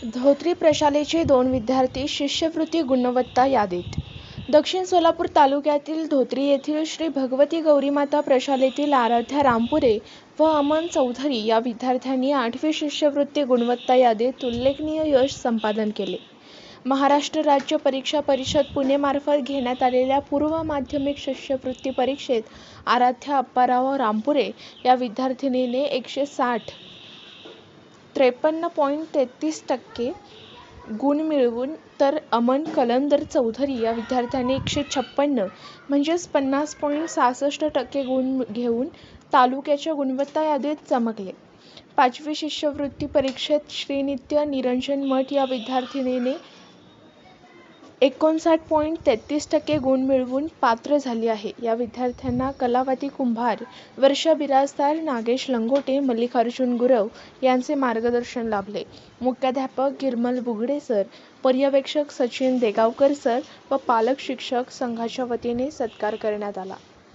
धोत्री प्रशालेचे 2 विद्यार्थी शिष्यवृत्ती गुणवत्ता यादीत. दक्षिण सोलापूर तालुक्यातील धोत्री येथील श्री भगवती गौरीमाता प्रशालेतील आराध्या रामपुरे व अमन चौधरी या विद्यार्थ्यांनी 8वी शिष्यवृत्ती गुणवत्ता यादीत उल्लेखनीय यश संपादन केले. महाराष्ट्र राज्य परीक्षा परिषद पुणे मार्फत घेण्यात आलेल्या पूर्व माध्यमिक शिष्यवृत्ती परीक्षेत आराध्या अप्पाराव रामपुरे या विद्यार्थिनीने 160 53.33% गुण मिळवून तर अमन कलंदर चौधरी या विद्यार्थ्याने 156 म्हणजेच 50.66% गुण घेऊन तालुक्याच्या गुणवत्ता यादीत चमकले. 5वी शिष्यवृत्ती परीक्षेत श्रीनित्य निरंजन मठ या विद्यार्थिनीने 59.33% गुण मिळवून पात्र झाली आहे. या विद्यार्थ्यांना कलावती कुंभार, वर्षा बिराजदार, नागेश लंगोटे, मल्लिकार्जुन गुरव यांचे मार्गदर्शन लाभले. मुख्याध्यापक गिरमल बुगडे सर, पर्यवेक्षक सचिन देगावकर सर व पालक शिक्षक संघाच्या वतीने सत्कार करण्यात आला.